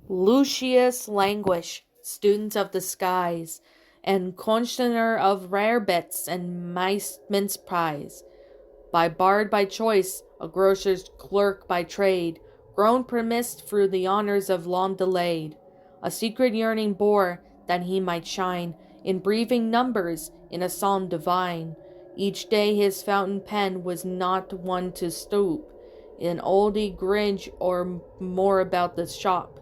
Lucius Languish, student of the skies, and constaner of rare bits and mince pies, by bard by choice, a grocer's clerk by trade, grown permissed through the honors of long delayed, a secret yearning bore that he might shine in breathing numbers in a psalm divine. Each day his fountain pen was not one to stoop in oldie gringe or more about the shop.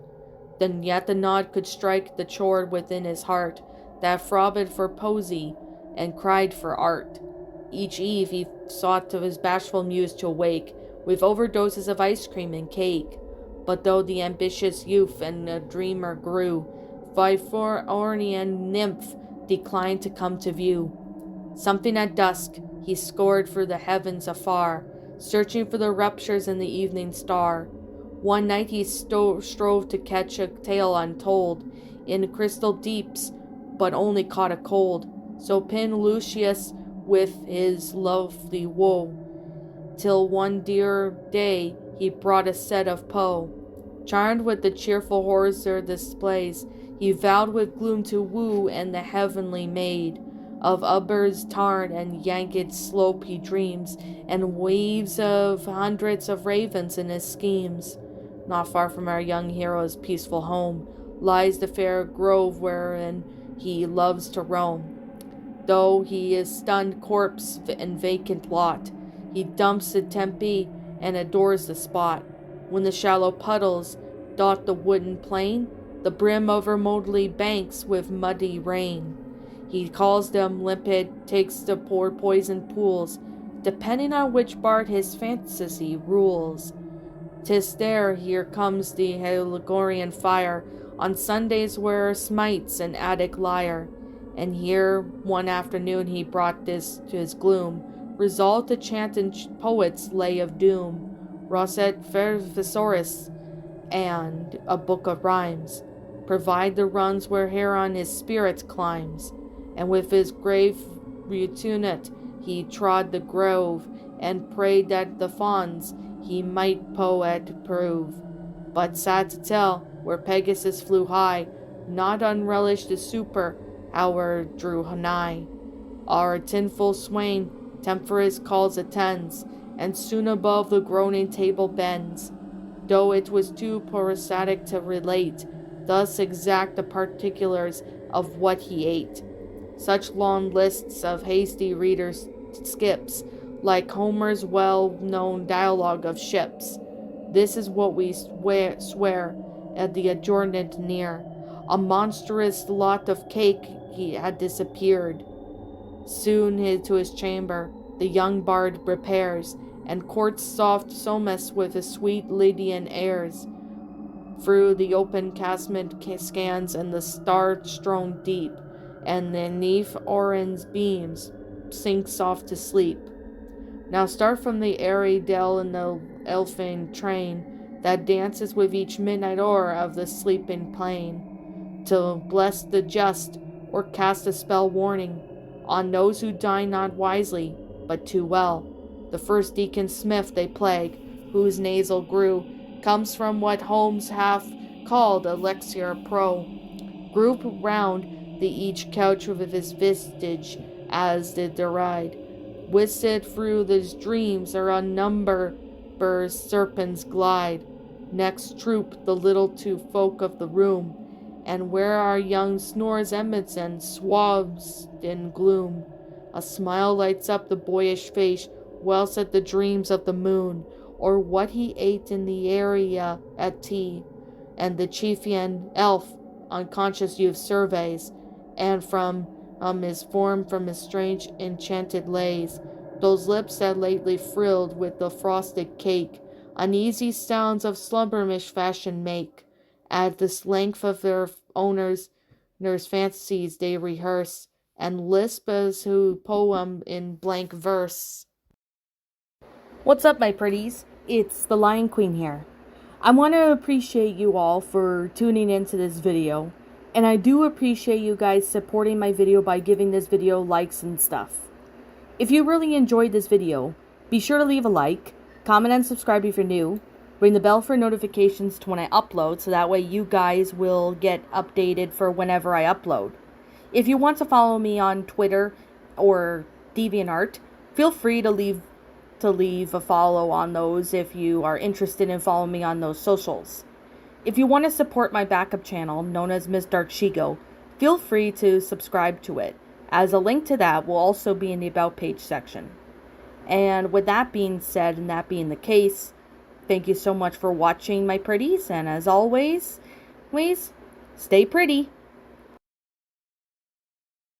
Then yet the nod could strike the chord within his heart that throbbed for poesy and cried for art. Each eve he sought to his bashful muse to awake with overdoses of ice cream and cake. But though the ambitious youth and the dreamer grew, Vyphoronian nymph declined to come to view. Something at dusk he scored through the heavens afar, searching for the ruptures in the evening star. One night he strove to catch a tale untold in crystal deeps, but only caught a cold. So pinned Lucius with his lovely woe, till one dear day he brought a set of Poe. Charmed with the cheerful horrors their displays, he vowed with gloom to woo and the heavenly maid. Of ubbers tarn and yanked slope he dreams, and weaves of hundreds of ravens in his schemes. Not far from our young hero's peaceful home lies the fair grove wherein he loves to roam. Though he is stunned corpse and vacant lot, he dumps the Tempe and adores the spot. When the shallow puddles dot the wooden plain, the brim over moldly banks with muddy rain. He calls them limpid, takes the poor poisoned pools, depending on which bard his fantasy rules. 'Tis there here comes the Haligorian fire, on Sundays where smites an Attic lyre. And here one afternoon he brought this to his gloom, resolved to chant in poet's lay of doom, Rosset Thesaurus, and a book of rhymes, provide the runs where hereon his spirit climbs. And with his grave retunet he trod the grove, and prayed that the fawns he might poet prove. But sad to tell, where Pegasus flew high, not unrelished the super hour drew nigh. Our tinful swain temperous calls attends, and soon above the groaning table bends. Though it was too prosaic to relate thus exact the particulars of what he ate. Such long lists of hasty readers skips, like Homer's well-known dialogue of ships. This is what we swear at the adjournment near. A monstrous lot of cake he had disappeared. Soon to his chamber the young bard repairs, and courts soft Somus with his sweet Lydian airs. Through the open casement scans and the star-strewn deep, and the neath Orin's beams sinks off to sleep. Now start from the airy dell in the elfin train that dances with each midnight hour of the sleeping plain, to bless the just or cast a spell warning on those who dine not wisely, but too well. The first deacon smith they plague, whose nasal grew, comes from what Holmes hath called elixir pro. Group round the each couch with his vistage, as did deride. Whisted through these dreams are unnumbered serpents glide. Next troop the little two folk of the room, and where our young snores Edmondson swabs in gloom, a smile lights up the boyish face, whilst at the dreams of the moon, or what he ate in the area at tea, and the Chiefian elf unconscious youth surveys, and from his form from his strange enchanted lays, those lips that lately frilled with the frosted cake, uneasy sounds of slumbermish fashion make, at this length of their owners' fantasies they rehearse, and lisp as who poem in blank verse. What's up, my pretties? It's the Lion Queen here. I want to appreciate you all for tuning into this video. And I do appreciate you guys supporting my video by giving this video likes and stuff. If you really enjoyed this video, be sure to leave a like, comment and subscribe if you're new, ring the bell for notifications to when I upload so that way you guys will get updated for whenever I upload. If you want to follow me on Twitter or DeviantArt, feel free to leave a follow on those if you are interested in following me on those socials. If you want to support my backup channel, known as Ms. Dark Shigo, feel free to subscribe to it, as a link to that will also be in the About page section. And with that being said, and that being the case, thank you so much for watching, my pretties, and as always, stay pretty.